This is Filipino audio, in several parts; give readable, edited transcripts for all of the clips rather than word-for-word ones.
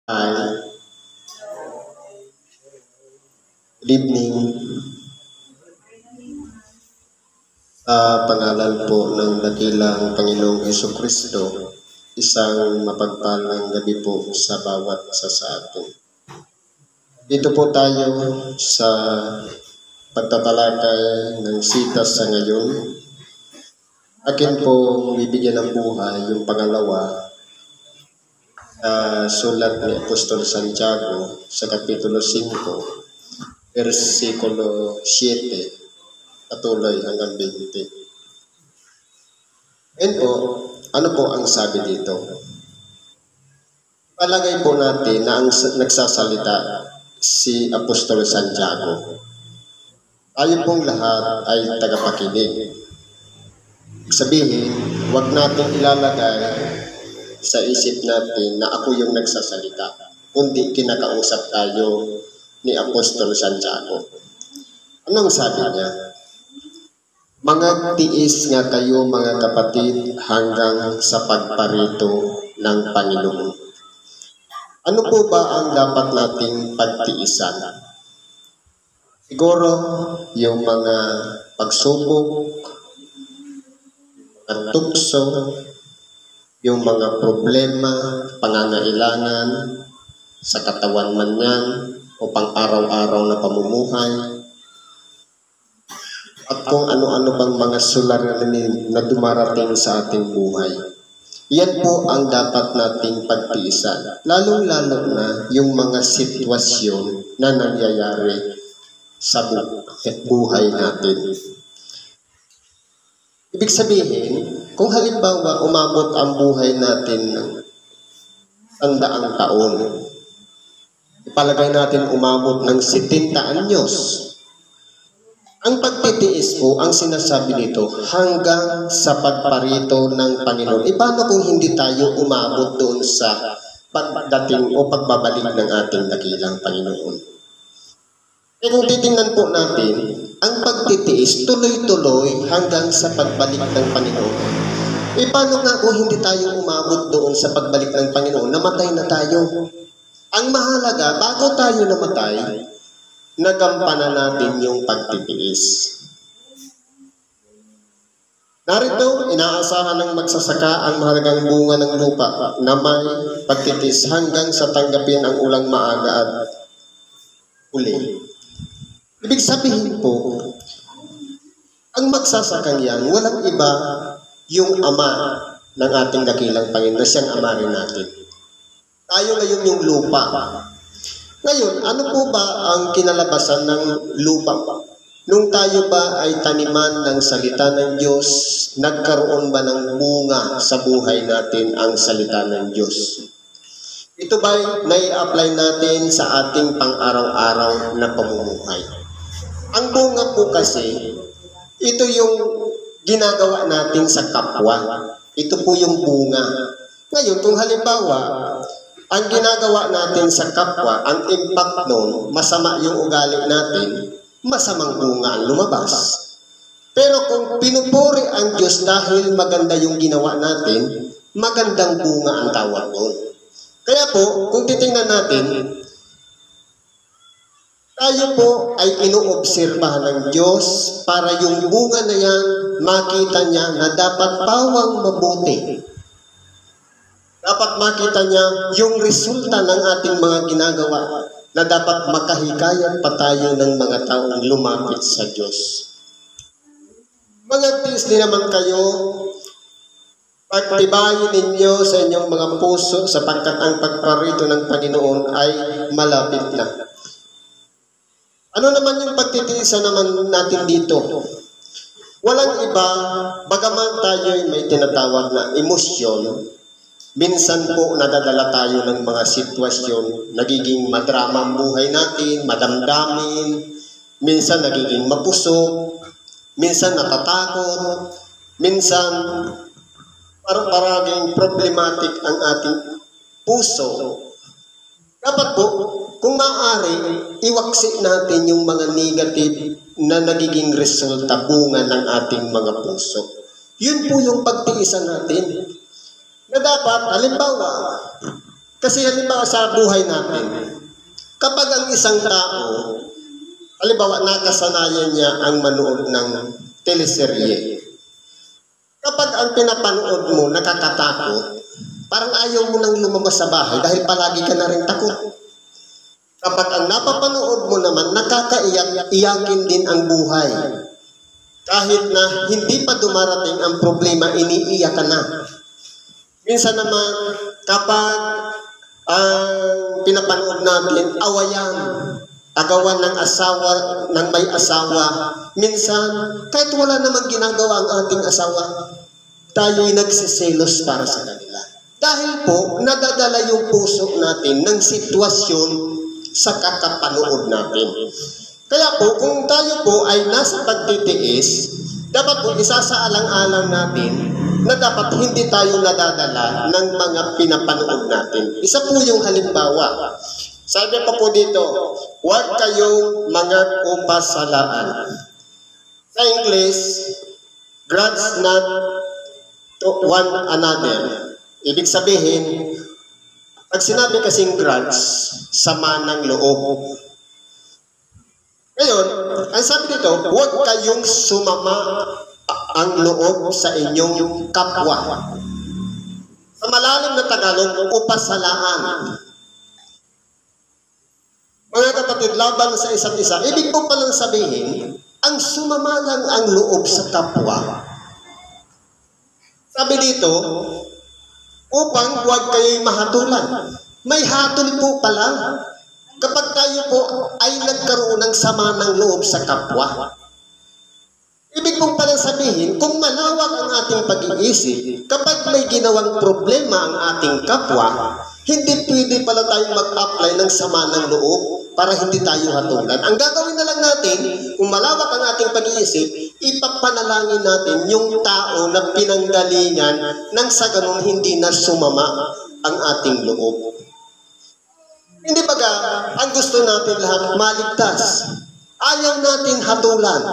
Hi, good evening. Sa pangalan po ng dakilang Panginoong Kristo, isang mapagpalang gabi po sa bawat isa sa atin. Dito po tayo sa pagtatalakay ng sitas sa ngayon. Akin po bibigyan ng buhay yung pangalawa sulat ni Apostol Santiago sa Kapitulo 5, versikulo 7, patuloy hanggang 20. And po, ano po ang sabi dito? Palagay po natin na ang nagsasalita si Apostol Santiago. Tayo pong lahat ay tagapakinig. Sabihin, huwag natin ilalagay sa isip natin na ako yung nagsasalita, kundi kinakausap tayo ni Apostol Santiago. Anong sabi niya? Mga tiis nga kayo mga kapatid hanggang sa pagparito ng Panginoon. Ano po ba ang dapat nating pagtiisan? Siguro yung mga pagsubok, mga tukso, yung mga problema, pangangailangan sa katawan man yan o pang-araw-araw na pamumuhay at kung ano-ano bang mga suliranin na dumarating sa ating buhay. Yan po ang dapat nating pagtiisan, lalong-lalo na yung mga sitwasyon na nangyayari sa buhay natin. Ibig sabihin, kung halimbawa umabot ang buhay natin ng 100 taon, ipalagay natin umabot ng 70 anyos. Ang pagtitiis po, ang sinasabi nito, hanggang sa pagparito ng Panginoon. Paano kung hindi tayo umabot doon sa pagdating o pagbabalik ng ating dakilang Panginoon? Kung titingnan po natin, ang pagtitiis tuloy-tuloy hanggang sa pagbalik ng Panginoon. Paano nga kung hindi tayo umabot doon sa pagbalik ng Panginoon? Namatay na tayo. Ang mahalaga, bago tayo namatay, nagampanan natin yung pagtitiis. Narito, inaasahan ng magsasaka ang mahalagang bunga ng lupa na may pagtitiis hanggang sa tanggapin ang ulang maaga at uli. Ibig sabihin po, ang magsasakang yan, walang iba yung Ama ng ating dakilang Panginoon, siyang Ama rin natin. Tayo ngayon yung lupa. Ngayon, ano po ba ang kinalabasan ng lupa? Nung tayo ba ay taniman ng salita ng Diyos, nagkaroon ba ng bunga sa buhay natin ang salita ng Diyos? Ito ba nai-apply natin sa ating pang-araw-araw na pamumuhay? Ang bunga po kasi, ito yung ginagawa natin sa kapwa. Ito po yung bunga. Ngayon, kung halimbawa, ang ginagawa natin sa kapwa, ang impact nun, masama yung ugali natin, masamang bunga ang lumabas. Pero kung pinupuri ang Diyos dahil maganda yung ginawa natin, magandang bunga ang tawag nun. Kaya po, kung titingnan natin, tayo po ay inuobserbahan ng Diyos para yung bunga na yan, makita niya na dapat pawang mabuti. Dapat makita niya yung resulta ng ating mga ginagawa na dapat makahikayat pa tayo ng mga taong lumapit sa Diyos. Mga tiis din naman kayo, pagtibayin ninyo sa inyong mga puso sapagkat ang pagparito ng Panginoon ay malapit na. Ano naman yung pagtitiisan naman natin dito? Walang iba, bagaman tayo may tinatawag na emosyon, minsan po nadadala tayo ng mga sitwasyon, nagiging madrama ang buhay natin, madamdamin, minsan nagiging mapuso, minsan natatakot, minsan parang problematic ang ating puso. Dapat po, kung maaari, iwaksi natin yung mga negative na nagiging resulta, bunga ng ating mga puso. Yun po yung pagtiisan natin. Na dapat, halimbawa, Kasi halimbawa sa buhay natin, kapag ang isang tao, halimbawa nakasanayan niya ang manood ng teleserye, kapag ang pinapanood mo nakakatakot, parang ayaw mo nang lumabas sa bahay dahil palagi ka na rin takot. Kapag ang napapanood mo naman, nakakaiyak, iyakin din ang buhay. Kahit na hindi pa dumarating ang problema, iniiyak ka na. Minsan naman, kapag ang pinapanood natin, awayan, agawan ng asawa, ng may asawa, minsan, kahit wala namang ginagawa ang ating asawa, tayo'y nagsiselos para sa kanila. Dahil po, nadadala yung puso natin ng sitwasyon sa kakapanood natin. Kaya po, kung tayo po ay nasa pagtitiis, dapat po isasaalang-alang natin na dapat hindi tayo nadadala ng mga pinapanood natin. Isa po yung halimbawa. Sabi pa po dito, huwag kayong mga upasalaan. Sa English, grudge not to one another. Ibig sabihin, pag sinabi kasing grudge, sama ng loob. Ngayon, ang sabi dito, huwag kayong sumama ang loob sa inyong kapwa. Sa malalim na Tagalog, upasalaan. Mga kapatid, laban sa isa't isa, ibig po palang sabihin, ang sumama lang ang loob sa kapwa. Sabi dito, upang huwag kayo'y mahatulan. May hatol po pala kapag tayo po ay nagkaroon ng sama ng loob sa kapwa. Ibig pong pala sabihin, kung malawak ang ating pag-iisip, kapag may ginawang problema ang ating kapwa, hindi pwede pala tayong mag-apply ng sama ng loob para hindi tayo hatulan. Ang gagawin na lang natin, kung malawak ang ating pag-iisip, ipapanalangin natin yung tao na pinanggalingan nang sa ganun hindi na sumama ang ating loob. Hindi baga, ang gusto natin lahat maligtas. Ayaw natin hatulan.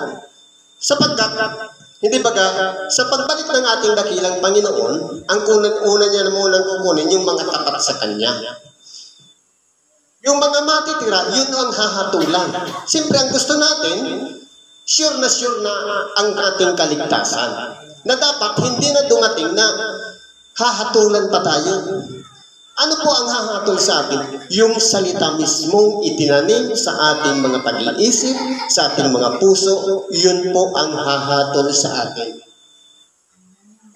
Sapagkat, hindi baga, sa pagbalik ng ating dakilang Panginoon, ang una niya na munang kukunin yung mga tapat sa Kanya. Yung mga matitira, yun ang hahatulan. Siyempre, ang gusto natin, sure na ang ating kaligtasan. Na dapat hindi na dumating na hahatulan pa tayo. Ano po ang hahatol sa atin? Yung salita mismong itinanim sa ating mga pag-iisip, sa ating mga puso, yun po ang hahatol sa atin.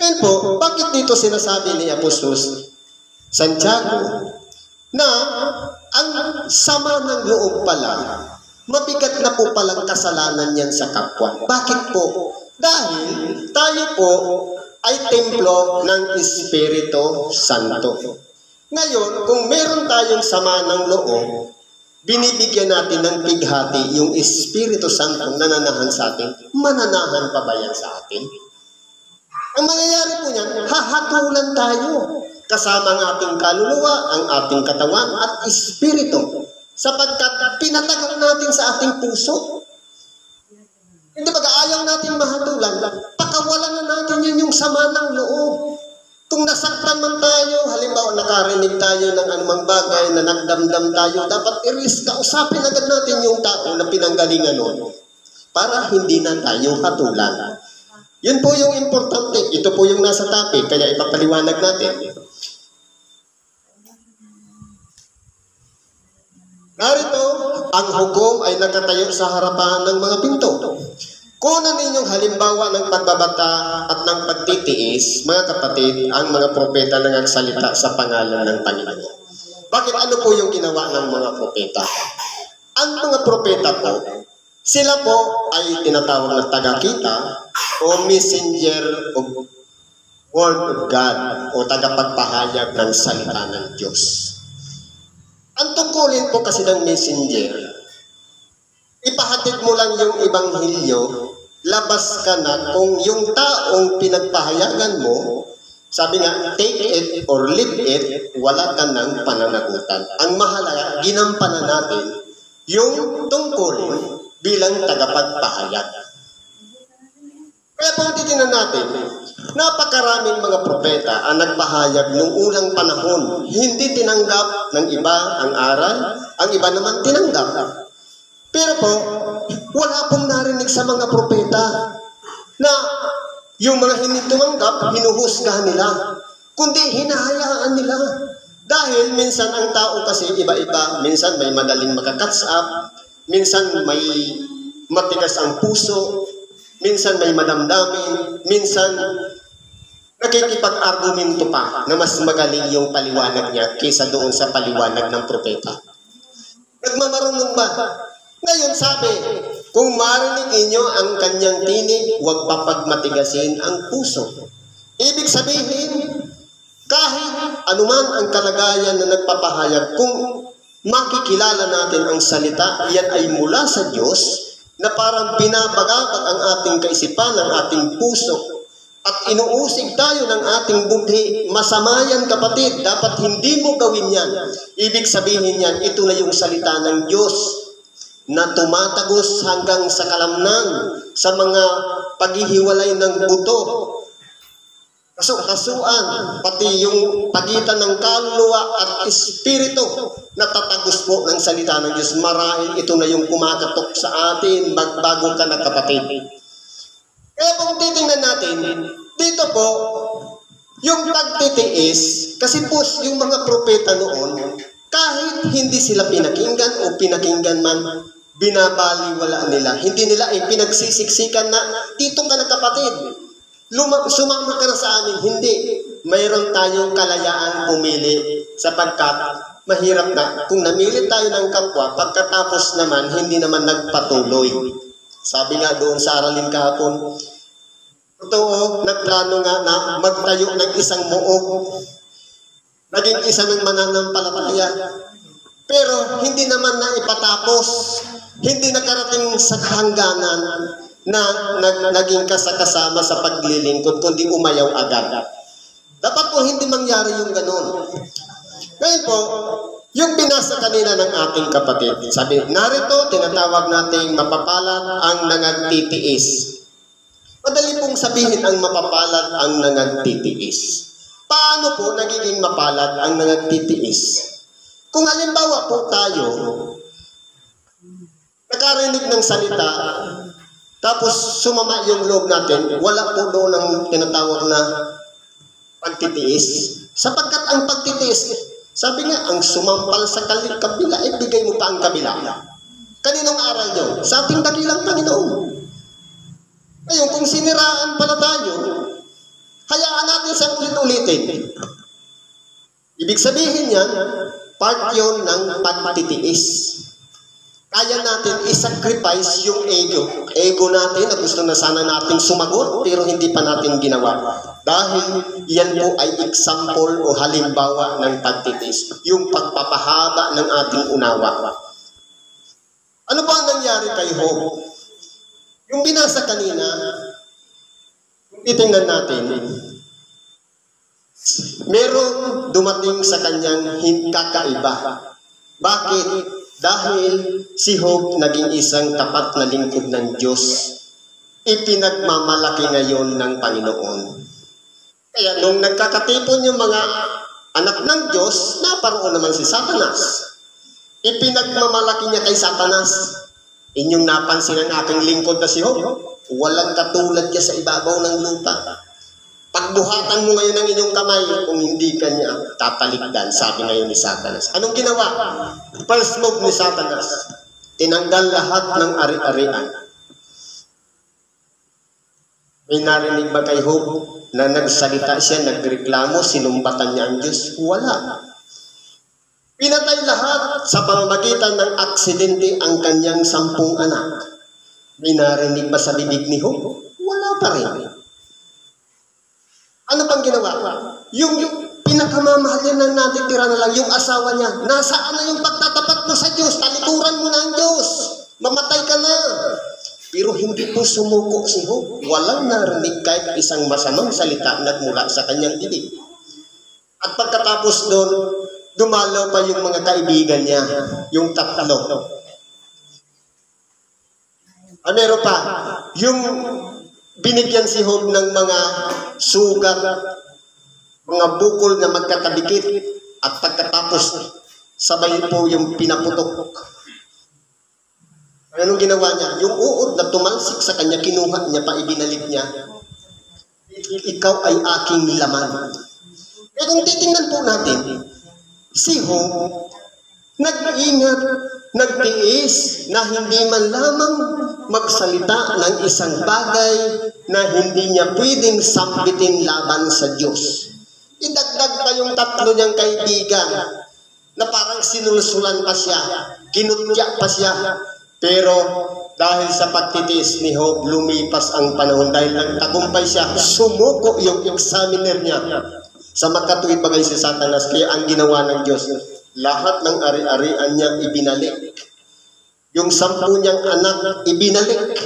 Kaya po, bakit dito sinasabi ni Apostol Santiago na ang sama ng loob pala, mabigat na po palang kasalanan yan sa kapwa. Bakit po? Dahil tayo po ay templo ng Espiritu Santo. Ngayon, kung meron tayong sama ng loob, binibigyan natin ng bighati yung Espiritu Santo nananahan sa atin, mananahan pa ba yan sa atin? Ang mangyayari po niyan, hahatulan tayo kasama ang ating kaluluwa, ang ating katawan at espiritu sapagkat pinatagal natin sa ating puso. Hindi ba ayaw natin mahatulan, pakawalan na natin yun yung sama ng loob. Kung nasaktan man tayo, halimbawa nakarinig tayo ng anumang bagay na nagdamdam tayo, dapat kausapin agad natin yung tao na pinanggalingan nun para hindi na tayo hatulan. Yun po yung importante. Ito po yung nasa topic, kaya ipapaliwanag natin. Narito, ang hukom ay nakatayo sa harapan ng mga pinto. Kunan ninyong halimbawa ng pagbabata at ng pagtitiis, mga kapatid, ang mga propeta na nagsalita sa pangalan ng Panginoon. Bakit ano po yung ginawa ng mga propeta? Ang mga propeta po, sila po ay tinatawag na tagakita o messenger of word of God o tagapagpahayag ng salita ng Diyos. Ang tungkulin po kasi ng messenger, ipahatid mo lang yung ebanghelyo, labas ka na kung yung taong pinagpahayagan mo, sabi nga, take it or leave it, wala ka ng pananagutan. Ang mahalaga, ginampanan natin yung tungkulin bilang tagapagpahayag. Kaya kung titingnan natin, napakaraming mga propeta ang nagpahayag noong unang panahon. Hindi tinanggap ng iba ang aral, ang iba naman tinanggap. Pero po, wala pong narinig sa mga propeta na yung mga hindi tumanggap, hinuhusgahan nila, kundi hinahayaan nila. Dahil minsan ang tao kasi iba-iba, minsan may madaling makakatch up, minsan may matigas ang puso, minsan may madamdamin, minsan nakikipag-argumento pa na mas magaling yung paliwanag niya kaysa doon sa paliwanag ng propeta. Nagmamarunong ba? Ngayon sabi, kung marinig inyo ang kanyang tinig, huwag papagmatigasin ang puso. Ibig sabihin, kahit anuman ang kalagayan na nagpapahayag, kung makikilala natin ang salita, yan ay mula sa Diyos, na parang binabagabag ang ating kaisipan, ang ating puso, at inuusig tayo ng ating budhi. Masama yan, kapatid. Dapat hindi mo gawin yan. Ibig sabihin yan, ito na yung salita ng Diyos na tumatagos hanggang sa kalamnan, sa mga paghihiwalay ng buto, kasuan, pati yung pagitan ng kaluluwa at espiritu, natatagos po ng salita ng Diyos. Marahil ito na yung kumakatok sa atin, magbago ka na, kapatid. Kaya kung titingnan natin, dito po, yung pagtitiis, kasi po yung mga propeta noon, kahit hindi sila pinakinggan o pinakinggan man, binabaliwala nila. Hindi nila pinagsisiksikan na, dito ka na, kapatid. Sumama ka na sa amin. Hindi. Mayroon tayong kalayaan pumili sapagkat mahirap na. Kung namili tayo ng kapwa, pagkatapos naman, hindi naman nagpatuloy. Sabi nga doon sa aralin kahapon, totoo, nagplano nga na magtayo ng isang muog. Naging isa ng mananampalataya. Pero hindi naman na ipatapos. Hindi nakarating sa hangganan na naging kasama sa paglilingkod, kundi umayaw agad. Dapat po hindi mangyari yung ganun. Ngayon po, yung binasa kanina ng ating kapatid, sabi, narito, tinatawag nating mapapalad ang nangagtitiis. Madali pong sabihin ang mapapalad ang nangagtitiis. Paano po nagiging mapalad ang nangagtitiis? Kung halimbawa po tayo, nakarinig ng salita, tapos sumama yung loob natin, wala po doon ang tinatawag na pagtitiis. Sapagkat ang pagtitiis, sabi nga, ang sumampal sa kabila, bigay mo pa ang kabila. Kaninong aral nyo? Sa ating dakilang Panginoon. Ngayon, kung siniraan pala tayo, hayaan natin sa ulit-ulitin. Ibig sabihin yan, part yun ng pagtitiis. Kaya natin i-sacrifice yung ego. Ego natin na gusto na sana natin sumagot pero hindi pa natin ginawa. Dahil yan po ay example o halimbawa ng pagtitis. Yung pagpapahaba ng ating unawa. Ano ba ang nangyari kay Job? Yung binasa kanina, titingnan natin, merong dumating sa kanyang kakaiba. Bakit? Dahil si Job naging isang tapat na lingkod ng Diyos. Ipinagmamalaki ngayon ng Panginoon. Kaya nung nagkakatipon yung mga anak ng Diyos, naparoon naman si Satanas. Ipinagmamalaki niya kay Satanas. Inyong napansin ang aking lingkod na si Job. Walang katulad niya sa ibabaw ng lupa. Pagbuhatan mo ngayon ng inyong kamay, kung hindi ka niya tatalikdan, sabi ngayon ni Satanas. Anong ginawa? First move ni Satanas, tinanggal lahat ng ari-arian. May narinig ba kay Job na nagsalita siya, nagreklamo, sinumbatan niya ang Diyos? Wala. Pinatay lahat sa pamamagitan ng aksidente ang kanyang 10 anak. May narinig ba sa bibig ni Job? Wala pa rin. Ano pang ginawa? Yung pinakamamahal niya na natitira na lang, yung asawa niya. Nasaan na yung pagtatapat mo sa Diyos? Talikuran mo na ang Diyos. Mamatay ka na. Pero hindi po sumuko si Job. Walang narinig kahit isang masamang salita nagmula sa kanyang bibig. At pagkatapos doon, dumalaw pa yung mga kaibigan niya, yung 3. Meron pa, yung binigyan si Job ng mga sugat, mga bukol na magkakadikit, at pagkatapos, sabay po yung pinaputok. Anong ginawa niya? Yung uod na tumalsik sa kanya, kinuha niya pa, ibinalik niya. Ikaw ay aking laman. Eh kung titingnan po natin, si Job, nag-ingat, nagtiis na hindi man lamang magsalita ng isang bagay na hindi niya pwedeng sambitin laban sa Diyos. Idagdag pa yung tatlo niyang kaibigan na parang sinulsulan pa siya, kinutya pa siya. Pero dahil sa pagtitiis ni Job, lumipas ang panahon dahil nagtagumpay siya, sumuko yung examiner niya sa makatuwid bagay si Satanas. Kaya ang ginawa ng Diyos, lahat ng ari-arian niya ibinalik. Yung 10 niyang anak ibinalik.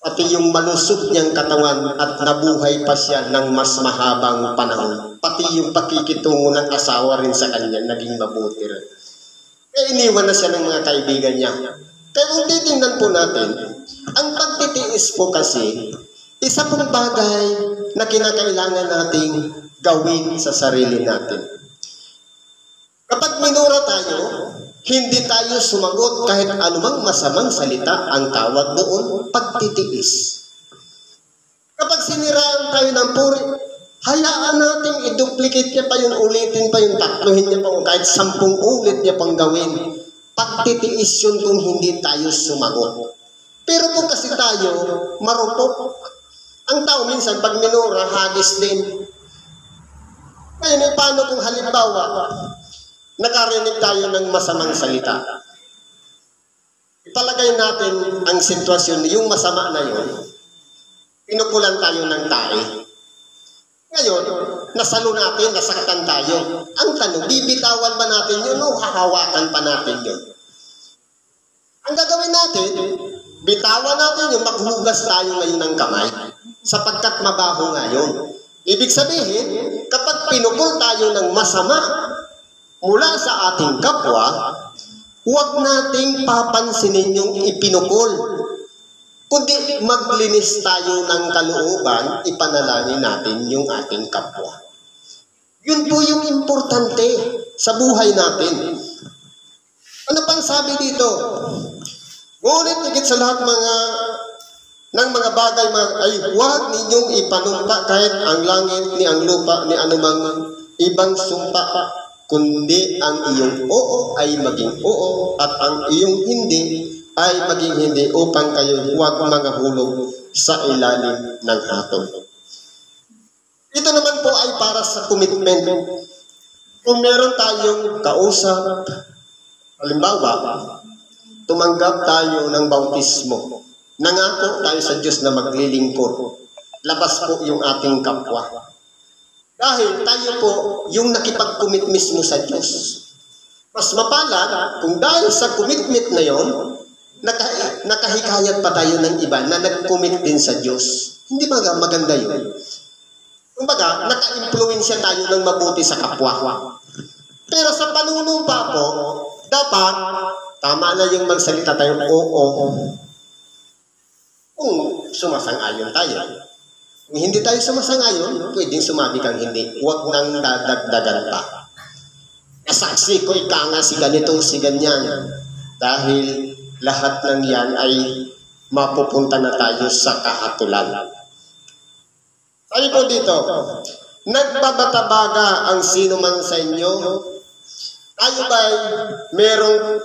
Pati yung malusog niyang katawan at nabuhay pa siya ng mas mahabang panahon. Pati yung pakikitungo ng asawa rin sa kanya naging mabuti rin. Kaya iniwan na siya ng mga kaibigan niya. Kaya kung titingnan po natin, ang pagtitiis po kasi, isa pong bagay na kinakailangan nating gawin sa sarili natin. Kapag minura tayo, hindi tayo sumagot kahit anumang masamang salita, ang tawag doon, pagtitiis. Kapag siniraan tayo ng puri, hayaan natin i-duplicate niya pa yun, ulitin pa yung tatluhin niya pa, kahit 10 ulit niya pang gawin. Pagtitiis yun kung hindi tayo sumagot. Pero kung kasi tayo, marupok. Ang tao minsan, pag minura, hagis din. Ngayon, paano kung halimbawa, nakarinig tayo ng masamang salita? Ipalagay natin ang sitwasyon, yung masama na yun, pinupulan tayo ng tae. Ngayon, nasalo natin, nasaktan tayo. Ang tanong, bibitawan ba natin yun o hahawakan pa natin yun? Ang gagawin natin, bitawan natin yung maghugas tayo ngayon ng kamay sapagkat mabaho ngayon. Ibig sabihin, kapag pinupul tayo ng masama mula sa ating kapwa, huwag nating papansinin yung ipinupul. Kundi maglinis tayo ng kalooban, ipanalangin natin yung ating kapwa. Yun po yung importante sa buhay natin. Ano pang sabi dito? Ngunit higit sa lahat ng mga bagay ay huwag ninyong ipanumpa kahit ang langit ni ang lupa ni anumang ibang sumpa, kundi ang iyong oo ay maging oo at ang iyong hindi ay maging hindi upang kayo huwag manghahulog sa ilalim ng hatol. Ito naman po ay para sa commitment. Kung meron tayong kausap, halimbawa, tumanggap tayo ng bautismo, nangako tayo sa Diyos na maglilingkod, labas po yung ating kapwa. Dahil tayo po yung nakipag-commit mismo sa Diyos. Mas mapalad kung dahil sa commitment na yon, nakahikayat pa tayo ng iba na nag-commit din sa Diyos. Hindi ba maganda yun? Kumbaga, naka-impluensya tayo ng mabuti sa kapwa. Pero sa panunumpa po, dapat, tama na yung magsalita tayo, oo. Kung sumasang-ayon tayo. Kung hindi tayo sumasang-ayon, pwedeng sumabi kang hindi. Huwag nang dadagdagan pa. Kasaksi ko, ika nga si ganito, si ganyan. Dahil lahat ng yan ay mapupunta na tayo sa kahatulan. Sabi po dito, nagbabatabaga ang sino man sa inyo. Tayo ba'y merong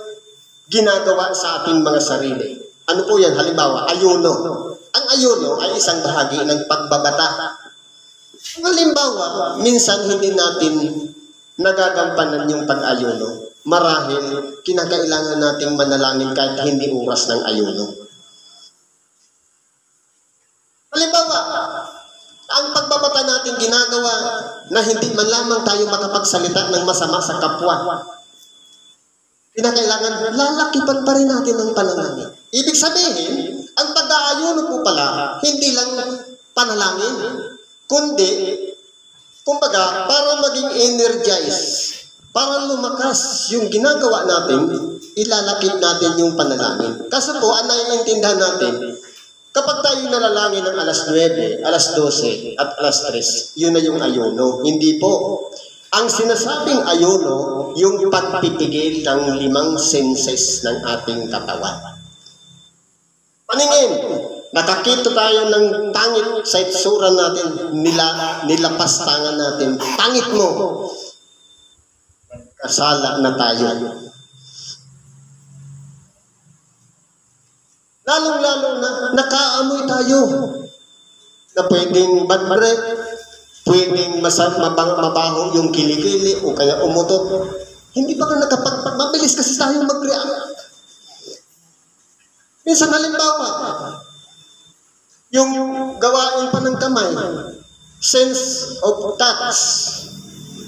ginagawa sa ating mga sarili? Ano po yan? Halimbawa, ayuno. Ang ayuno ay isang bahagi ng pagbabata. Halimbawa, minsan hindi natin nagagampanan yung pag-ayuno. Marahil, kinakailangan nating manalangin kahit hindi oras ng ayuno. Halimbawa, ang pagbabata natin ginagawa na hindi man lamang tayo makapagsalita ng masama sa kapwa. Kinakailangan, lalakipan pa rin natin ng panalangin. Ibig sabihin, ang pag-aayuno po pala, hindi lang panalangin, kundi, kumbaga, para maging energized, para lumakas yung ginagawa natin, ilalakip natin yung panalangin. Kasi po, ang naiintindihan natin, Kapag tayo nalalangin ng alas 9, alas 12, at alas 3, yun na yung ayuno. Hindi po. Ang sinasabing ayuno, yung pagpipigil ng 5 senses ng ating katawan. Paningin, nakakita tayo ng tangit sa itsura natin, nilapastangan natin. Tangit mo. Kasala na tayo. Lalong-lalo na nakaamoy tayo na pwedeng bad breath, pwedeng mabaho yung kilikili o kaya umutot. Hindi ba ka mabilis kasi tayo mag-react. Minsan halimbawa, yung gawain pa ng kamay, sense of touch,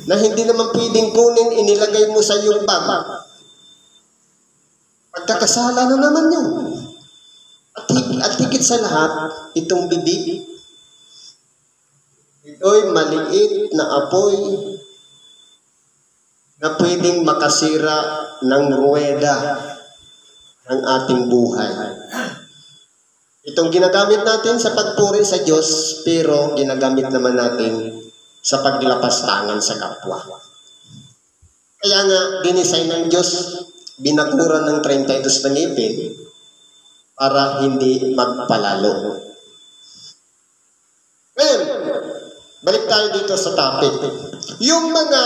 na hindi naman pwedeng kunin, inilagay mo sa iyong bag. Pagkakasala na naman yun. At higit sa lahat, itong bibig, ito'y maliit na apoy na pwedeng makasira ng ruweda ng ating buhay. Itong ginagamit natin sa pagpuri sa Diyos, pero ginagamit naman natin sa paglapastangan sa kapwa. Kaya nga, dinesign ng Diyos, binakuran ng 32 na ngipin para hindi magpalalo. Ngayon, balik tayo dito sa topic. Yung mga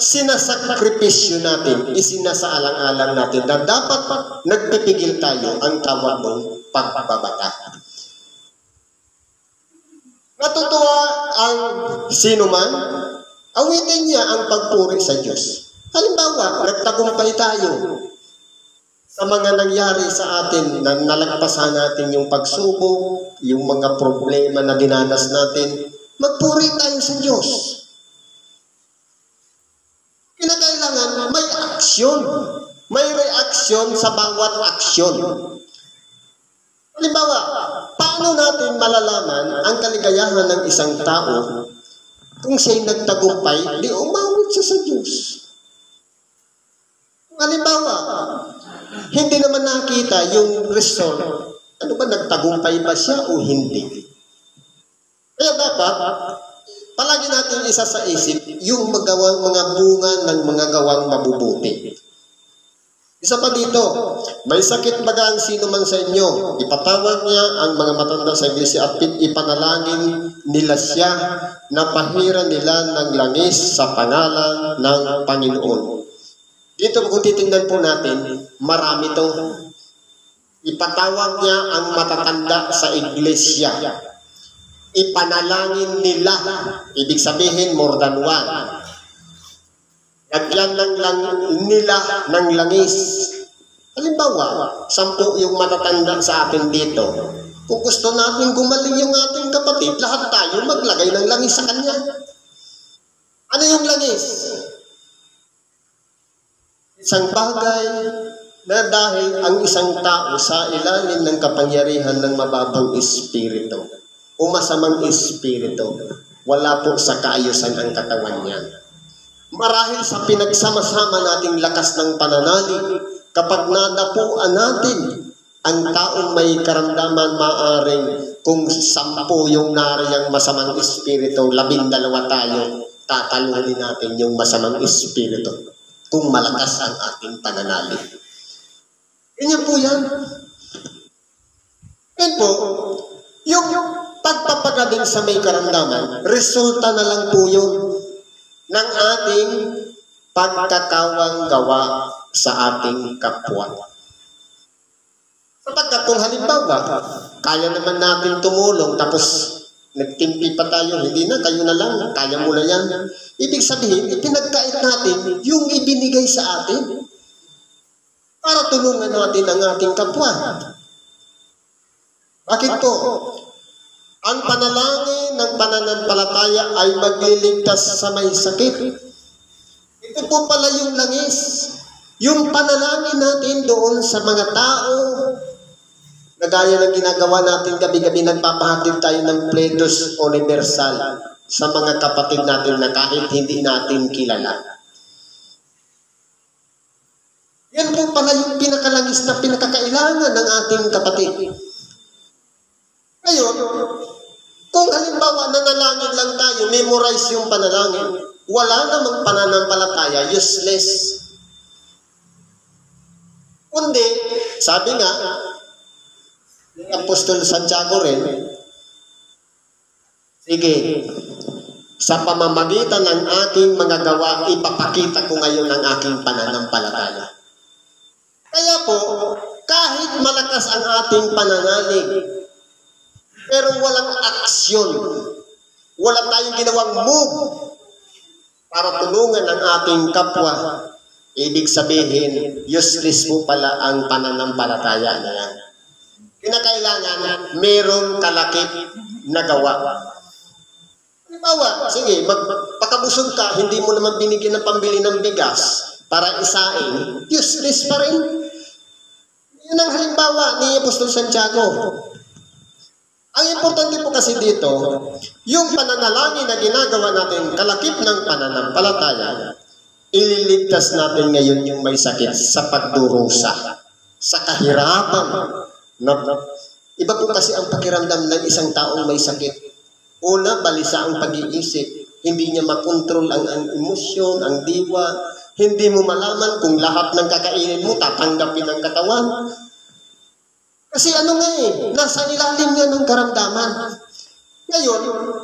sinasakripisyo natin, isinasaalang-alang natin na dapat nagpipigil tayo, ang tawag mong pagbabata. Natutuwa ang sino man, awitin niya ang pagpuri sa Diyos. Halimbawa, nagtagumpay tayo sa mga nangyari sa atin, na nalagpasan natin yung pagsubok, yung mga problema na dinanas natin, magpuri tayo sa Diyos. Kinakailangan may aksyon, may reaksyon sa bawat aksyon. Halimbawa, paano natin malalaman ang kaligayahan ng isang tao kung siya'y nagtagumpay, di umawit siya sa Diyos? Halimbawa, hindi naman nakita yung result. Ano ba, nagtagumpay ba siya o hindi? Kaya dapat, palagi natin isa sa isip, yung mga bunga ng mga gawang mabubuti. Isa pa dito, may sakit baga ang sino man sa inyo, ipatawag niya ang mga matanda sa iglesia at ipanalangin nila siya na pahiran nila ng langis sa pangalan ng Panginoon. Dito kung titingnan po natin, marami to. Ipatawag niya ang matatanda sa iglesia. Ipanalangin nila. Ibig sabihin, more than one. Lagyan lang nila ng langis. Halimbawa, 10 yung matatanda sa atin dito. Kung gusto natin gumaling yung ating kapatid, lahat tayo maglagay ng langis sa kanya. Ano yung langis? Isang bagay na dahil ang isang tao sa ilalim ng kapangyarihan ng mababang espiritu o masamang espiritu, wala po sa kaayusan ang katawan niya. Marahil sa pinagsama-sama nating lakas ng pananalig, kapag nadapuan natin ang taong may karamdaman, maaring kung 10 yung nariyang masamang espiritu, 12 tayo, tatalunin natin yung masamang espiritu kung malakas ang ating pananalig. Ganyan po yan. Yan po, yung pagpapagaling sa may karamdaman, resulta na lang po yun ng ating pagkakawang gawa sa ating kapwa. Sapagkat kung halimbawa, kaya naman natin tumulong, tapos nagtimpi pa tayo, hindi na, kayo na lang, kaya mo na yan. Ibig sabihin, ipinagkait natin yung ibinigay sa atin para tulungan natin ang ating kapwa. Bakit po? Ang panalangin ng pananampalataya ay magliligtas sa may sakit. Ito po pala yung langis. Yung panalangin natin doon sa mga tao, na gaya ng ginagawa natin gabi-gabi, nagpapahatid tayo ng Pledus Universal sa mga kapatid natin na kahit hindi natin kilala. Yan po pala yung pinakalangis na pinakakailangan ng ating kapatid. i-memorize yung panalangin, wala namang pananampalataya, useless. Kundi, sabi nga, ni Apostol Santiago rin, sige, sa pamamagitan ng aking mga gawa, ipapakita ko ngayon ang aking pananampalataya. Kaya po, kahit malakas ang ating pananalig, pero walang aksyon, wala tayong ginawang move para tulungan ang ating kapwa, ibig sabihin, useless po pala ang pananampalataya na yan. Kinakailangan, merong kalakip na gawa. Halimbawa, sige, magpakabusog ka, hindi mo naman binigyan ng pambili ng bigas para isain, useless pa rin. Yun ang halimbawa ni Apostol Santiago. Ang importante po kasi dito, yung pananalangin na ginagawa natin, kalakip ng pananampalataya, ililigtas natin ngayon yung may sakit sa pagdurusa, sa kahirapan. Iba po kasi ang pakiramdam ng isang taong may sakit. Una, balisa ang pag-iisip. Hindi niya makontrol ang emosyon, ang diwa. Hindi mo malaman kung lahat ng kakainin mo tatanggapin ng katawan. Kasi ano nga nasa ilalim niya ng karamdaman. Ngayon,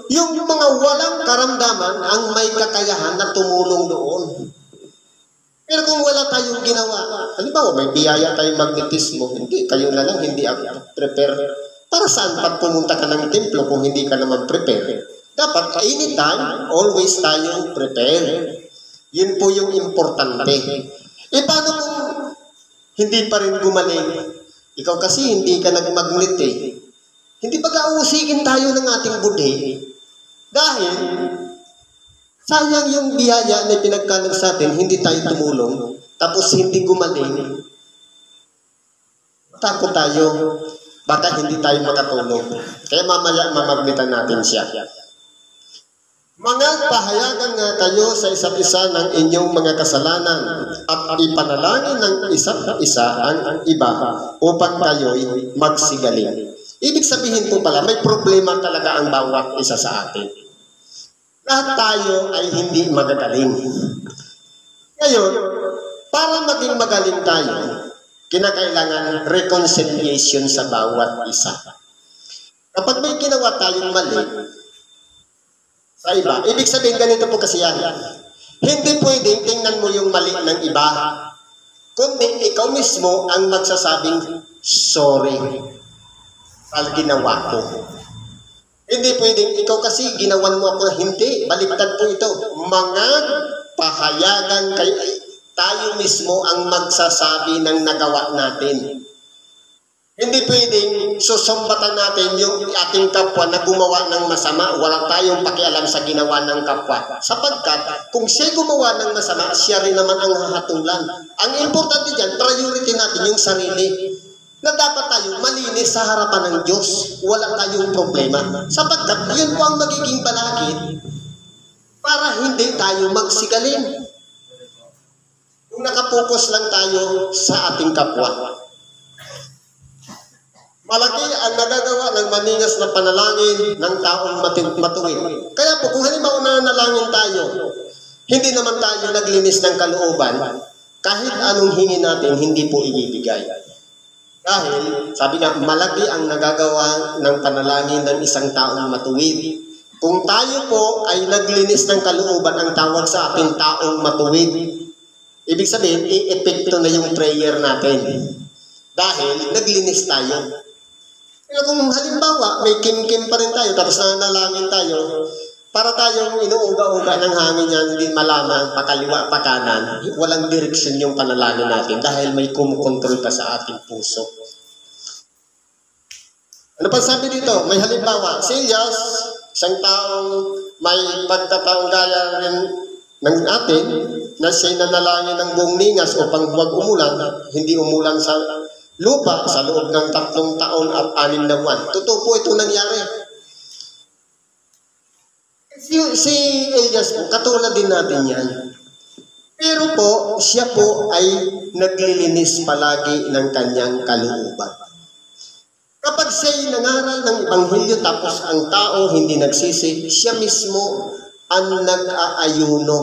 yung mga walang karamdaman ang may kakayahan na tumulong doon. Pero kung wala tayong ginawa, halimbawa may biyaya tayong magnetismo, hindi, kayo na lang, hindi ako prepare. Para saan pag pumunta ka ng templo kung hindi ka naman prepare? Dapat anytime, always tayong prepare. Yun po yung importante. Paano kung hindi pa rin gumaling? Ikaw kasi hindi ka nagmagnet Hindi ba kauusikin tayo ng ating budhe? Dahil sayang yung biyaya na pinagkalog sa atin, hindi tayo tumulong, tapos hindi gumaling. Takot tayo. Baka hindi tayo makatulong. Kaya mamaya mamagnitan natin siya. Mga pahayagan nga kayo sa isa't isa ng inyong mga kasalanan at ipanalangin ng isa't isa ang iba upang kayo'y magsigaling. Ibig sabihin po pala, may problema talaga ang bawat isa sa atin. Lahat tayo ay hindi magagaling. Ngayon, para maging magaling tayo, kinakailangan reconciliation sa bawat isa. Kapag may ginawa tayong mali sa iba, ibig sabihin ganito po kasi yan. Hindi pwedeng tingnan mo yung mali ng iba, kundi ikaw mismo ang magsasabing sorry sa ginawa ko. Hindi pwedeng ikaw kasi ginawan mo ako, hindi. Baliktad po ito. Mga pahayagan kayo, tayo mismo ang magsasabi ng nagawa natin. Hindi pwedeng susumbatan natin yung ating kapwa na gumawa ng masama. Walang tayong pakialam sa ginawa ng kapwa. Sapagkat kung siya gumawa ng masama, siya rin naman ang hahatulan. Ang importante dyan, priority natin yung sarili. Na dapat tayo malinis sa harapan ng Diyos. Walang tayong problema. Sapagkat yun po ang magiging balakid para hindi tayo magsigaling. Kung nakapokus lang tayo sa ating kapwa. Malaki ang nagagawa ng maningas na panalangin ng taong matuwid. Kaya po, kung halimbawa nanalangin tayo, hindi naman tayo naglinis ng kalooban, kahit anong hingin natin, hindi po ibibigay. Dahil, sabi nga, malaki ang nagagawa ng panalangin ng isang taong matuwid. Kung tayo po ay naglinis ng kalooban, ang tawag sa ating taong matuwid. Ibig sabihin, i-epekto na yung prayer natin. Dahil, naglinis tayo. Pero kung halimbawa, may kim-kim pa rin tayo, tapos nanalangin tayo, para tayong inuuga-uga ng hangin yan, hindi malaman, pakaliwa, pakanan, walang direksyon yung panalangin natin dahil may kumukontrol pa sa ating puso. Ano pa sabi dito? May halimbawa, si Elias, isang taong may pagkataong gaya rin ng atin, na siya'y nanalangin ng buong ningas upang huwag umulan, hindi umulan sa lupa sa loob ng 3 taon at 6 na buwan. Totoo po ito nangyari. Si Elias po, katulad din natin yan. Pero po, siya po ay naglilinis palagi ng kanyang kalooban. Kapag siya'y nangaral ng Ebanghelyo tapos ang tao hindi nagsisi, siya mismo ang nag-aayuno,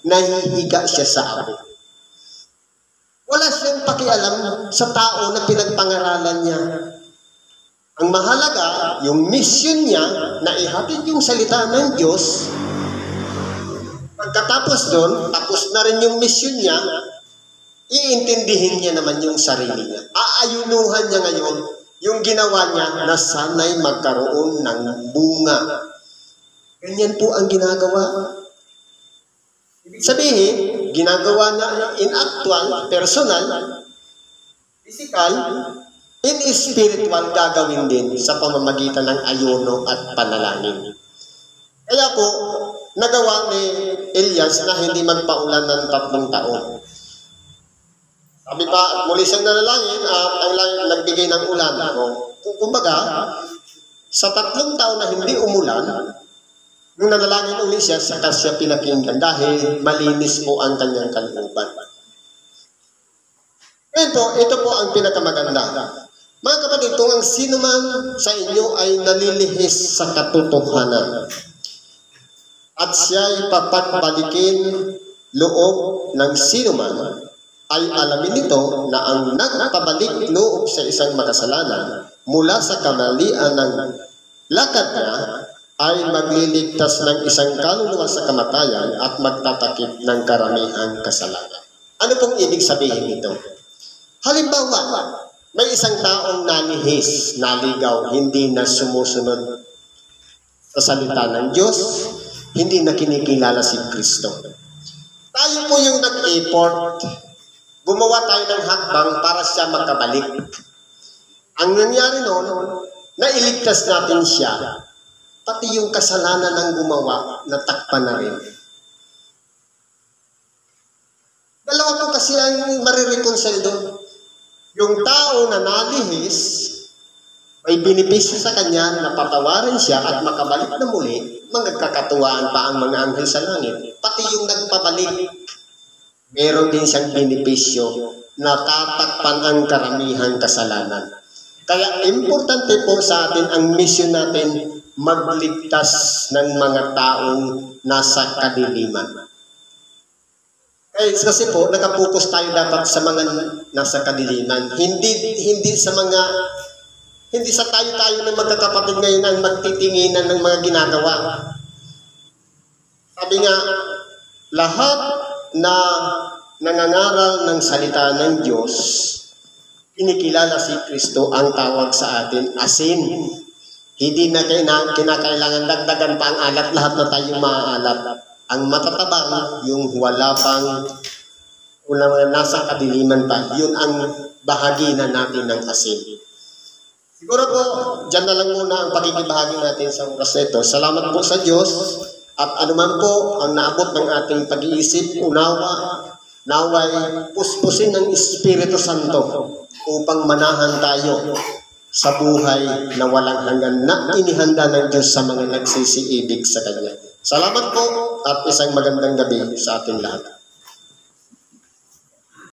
nahihiga siya sa abo. Wala siyang pakialam sa tao na pinagpangaralan niya. Ang mahalaga, yung mission niya na ihatid yung salita ng Diyos. Pagkatapos doon, tapos na rin yung mission niya, iintindihin niya naman yung sarili niya. Aayunuhan niya ngayon yung ginawa niya na sana'y magkaroon ng bunga. Ganyan po ang ginagawa. Ibig sabihin, ginagawa niya in actual, personal, physical, in spiritual gagawin din sa pamamagitan ng ayuno at panalangin. Kaya po, nagawa ni Elias na hindi magpaulan ng 3 taon. Sabi pa, at muli siyang nanalangin at ang langit nagbigay ng ulan. Kumbaga, sa 3 taon na hindi umulan, nung nanalangin uli siya, saka siya pinakinggan dahil malinis po ang kanyang kalooban. Ito po ang pinakamaganda. Mga kapatid, kung ang sino man sa inyo ay nalilihis sa katotohanan at siya'y papagbalikin loob ng sino man, ay alamin nito na ang nagpabalik loob sa isang makasalanan mula sa kamalian ng lakad niya ay magliligtas ng isang kaluluwa sa kamatayan at magtatakip ng karamihang kasalanan. Ano pong ibig sabihin nito? Halimbawa, may isang taong nalihis, naligaw, hindi na sumusunod sa salita ng Diyos, hindi na kinikilala si Kristo. Tayo po yung nag-effort, gumawa tayo ng hakbang para siya makabalik. Ang nangyari noon, nailigtas natin siya, pati yung kasalanan ng gumawa, natakpan na rin. Dalawa po kasi ang marireconcile doon. Yung tao na nalihis, may binipisyo sa kanya na patawarin siya at makabalik na muli, magkakatuwaan pa ang mga anghel sa langit. Pati yung nagpabalik, meron din siyang binipisyo na tatakpan ang karamihang kasalanan. Kaya importante po sa atin ang mission natin, magligtas ng mga taong nasa kadiliman. Kasi po, nakapokus tayo dapat sa mga nasa kadiliman. Hindi sa tayo ng magkakapatid ngayon ang magtitinginan ng mga ginagawa. Sabi nga, lahat na nangangaral ng salita ng Diyos, kinikilala si Kristo ang tawag sa atin, asin. Hindi na kinakailangan dagdagan pa ang alat, lahat na tayo maaalat. Ang matatabang, yung wala pang nasa kadiliman pa, yun ang bahagi na natin ng asin. Siguro po, dyan na lang muna ang pakikibahagi natin sa oras na ito. Salamat po sa Diyos at anuman po ang naabot ng ating pag-iisip, unawa, naway puspusin ng Espiritu Santo upang manahan tayo sa buhay na walang hanggan na inihanda ng Diyos sa mga nagsisiibig sa Kanya. Salamat po at isang magandang gabi sa ating lahat.